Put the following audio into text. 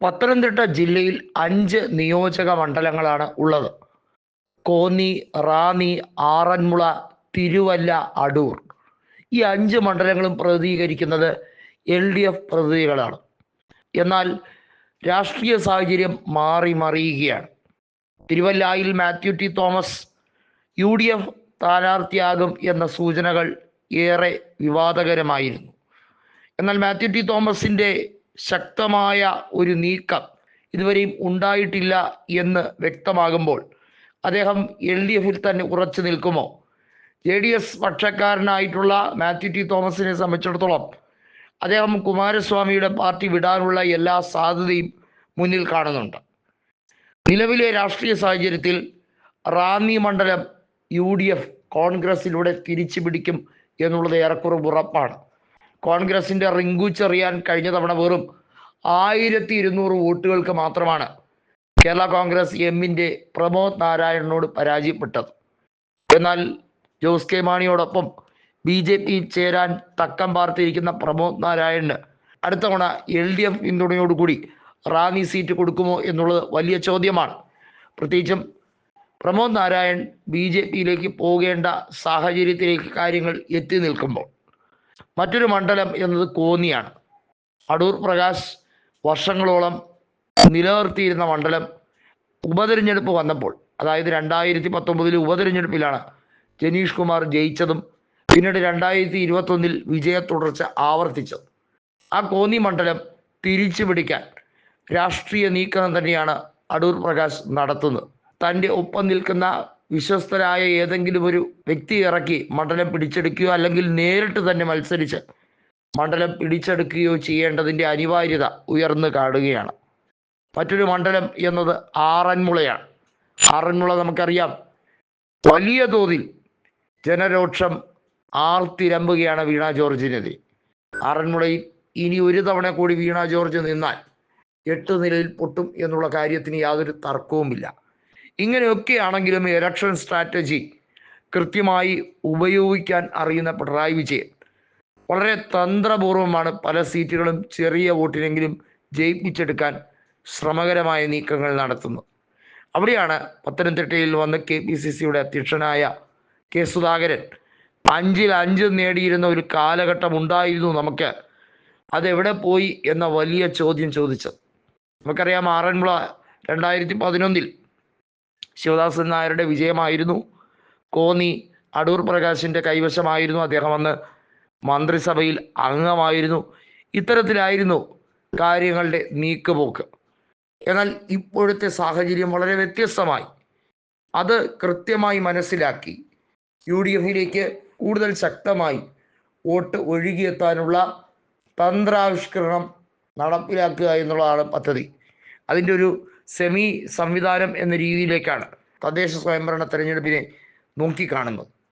പത്തനംതിട്ട ജില്ലയിൽ 5 നിയോജക മണ്ഡലങ്ങളാണ് ഉള്ളത്. കോന്നി, റാന്നി, ആറന്മുള, തിരുവല്ല, അടൂർ. ഈ 5 മണ്ഡലങ്ങളും പ്രതിനിധീകരിക്കുന്നത് LDF പ്രതിനിധികളാണ്. എന്നാൽ രാഷ്ട്രീയ സാഹചര്യം മാറി മറിയുകയാണ്. തിരുവല്ലായിൽ മാത്യു ടി തോമസ് UDF സ്ഥാനാർത്ഥിയാകും എന്ന സൂചനകൾ ഏറെ വിവാദകരമായിരുന്നു. എന്നാൽ മാത്യു ടി തോമസിൻ്റെ ശക്തമായ ഒരു നീക്കം ഇതുവരെയും ഉണ്ടായിട്ടില്ല എന്ന് വ്യക്തമാകുമ്പോൾ അദ്ദേഹം LDFിൽ തന്നെ ഉറച്ചു നിൽക്കുമോ? JDS പക്ഷക്കാരനായിട്ടുള്ള മാത്യു ടി തോമസിനെ സംബന്ധിച്ചിടത്തോളം അദ്ദേഹം കുമാരസ്വാമിയുടെ പാർട്ടി വിടാനുള്ള എല്ലാ സാധ്യതയും മുന്നിൽ കാണുന്നുണ്ട്. നിലവിലെ രാഷ്ട്രീയ സാഹചര്യത്തിൽ റാന്നി മണ്ഡലം UDF കോൺഗ്രസിലൂടെ തിരിച്ചു പിടിക്കും എന്നുള്ളത് ഏറെക്കുറെ ഉറപ്പാണ്. കോൺഗ്രസിൻ്റെ റിങ്കു ചെറിയാൻ കഴിഞ്ഞ തവണ വെറും 1200 വോട്ടുകൾക്ക് മാത്രമാണ് കേരള കോൺഗ്രസ് എമ്മിൻ്റെ പ്രമോദ് നാരായണനോട് പരാജയപ്പെട്ടത്. എന്നാൽ ജോസ് കെ മാണിയോടൊപ്പം BJP ചേരാൻ തക്കം പാർത്തിരിക്കുന്ന പ്രമോദ് നാരായണന് അടുത്ത തവണ LDF പിന്തുണയോടുകൂടി റാന്നി സീറ്റ് കൊടുക്കുമോ എന്നുള്ളത് വലിയ ചോദ്യമാണ്. പ്രത്യേകിച്ചും പ്രമോദ് നാരായൺ BJPയിലേക്ക് പോകേണ്ട സാഹചര്യത്തിലേക്ക് കാര്യങ്ങൾ എത്തി നിൽക്കുമ്പോൾ. മറ്റൊരു മണ്ഡലം എന്നത് കോന്നിയാണ്. അടൂർ പ്രകാശ് വർഷങ്ങളോളം നിലനിർത്തിയിരുന്ന മണ്ഡലം ഉപതെരഞ്ഞെടുപ്പ് വന്നപ്പോൾ, അതായത് 2019 ഉപതെരഞ്ഞെടുപ്പിലാണ് ജനീഷ് കുമാർ ജയിച്ചതും പിന്നീട് 2021 വിജയ തുടർച്ച ആവർത്തിച്ചത്. ആ കോന്നി മണ്ഡലം തിരിച്ചു പിടിക്കാൻ രാഷ്ട്രീയ നീക്കം തന്നെയാണ് അടൂർ പ്രകാശ് നടത്തുന്നത്. തൻ്റെ ഒപ്പം നിൽക്കുന്ന വിശ്വസ്തരായ ഏതെങ്കിലും ഒരു വ്യക്തി ഇറക്കി മണ്ഡലം പിടിച്ചെടുക്കുകയോ അല്ലെങ്കിൽ നേരിട്ട് തന്നെ മത്സരിച്ച് മണ്ഡലം പിടിച്ചെടുക്കുകയോ ചെയ്യേണ്ടതിൻ്റെ അനിവാര്യത ഉയർന്നു കാണുകയാണ്. മറ്റൊരു മണ്ഡലം എന്നത് ആറന്മുളയാണ്. ആറന്മുള നമുക്കറിയാം, വലിയ തോതിൽ ജനരോക്ഷം ആർത്തിരമ്പുകയാണ് വീണ ജോർജിനെതിരെ. ആറന്മുളയിൽ ഇനി ഒരു തവണ കൂടി വീണ ജോർജ് നിന്നാൽ 8 നിലയിൽ പൊട്ടും എന്നുള്ള കാര്യത്തിന് യാതൊരു തർക്കവുമില്ല. ഇങ്ങനെയൊക്കെയാണെങ്കിലും ഇലക്ഷൻ സ്ട്രാറ്റജി കൃത്യമായി ഉപയോഗിക്കാൻ അറിയുന്ന പിണറായി വിജയൻ വളരെ തന്ത്രപൂർവമാണ് പല സീറ്റുകളും ചെറിയ വോട്ടിനെങ്കിലും ജയിപ്പിച്ചെടുക്കാൻ ശ്രമകരമായ നീക്കങ്ങൾ നടത്തുന്നത്. അവിടെയാണ് പത്തനംതിട്ടയിൽ വന്ന് KPCCയുടെ അധ്യക്ഷനായ K സുധാകരൻ 5-ൽ 5 നേടിയിരുന്ന ഒരു കാലഘട്ടം ഉണ്ടായിരുന്നു നമുക്ക്, അതെവിടെ പോയി എന്ന വലിയ ചോദ്യം ചോദിച്ചത്. നമുക്കറിയാം, ആറന്മുള 2011 ശിവദാസൻ നായരുടെ വിജയമായിരുന്നു. കോന്നി അടൂർ പ്രകാശിൻ്റെ കൈവശമായിരുന്നു. അദ്ദേഹം അന്ന് മന്ത്രിസഭയിൽ അംഗമായിരുന്നു. ഇത്തരത്തിലായിരുന്നു കാര്യങ്ങളുടെ നീക്കുപോക്ക്. എന്നാൽ ഇപ്പോഴത്തെ സാഹചര്യം വളരെ വ്യത്യസ്തമായി. അത് കൃത്യമായി മനസ്സിലാക്കി UDFിലേക്ക് കൂടുതൽ ശക്തമായി വോട്ട് ഒഴുകിയെത്താനുള്ള തന്ത്രാവിഷ്കരണം നടപ്പിലാക്കുക എന്നുള്ളതാണ് പദ്ധതി. അതിൻ്റെ ഒരു സെമി സംവിധാനം എന്ന രീതിയിലേക്കാണ് തദ്ദേശ സ്വയംഭരണ തെരഞ്ഞെടുപ്പിനെ നോക്കിക്കാണുന്നത്.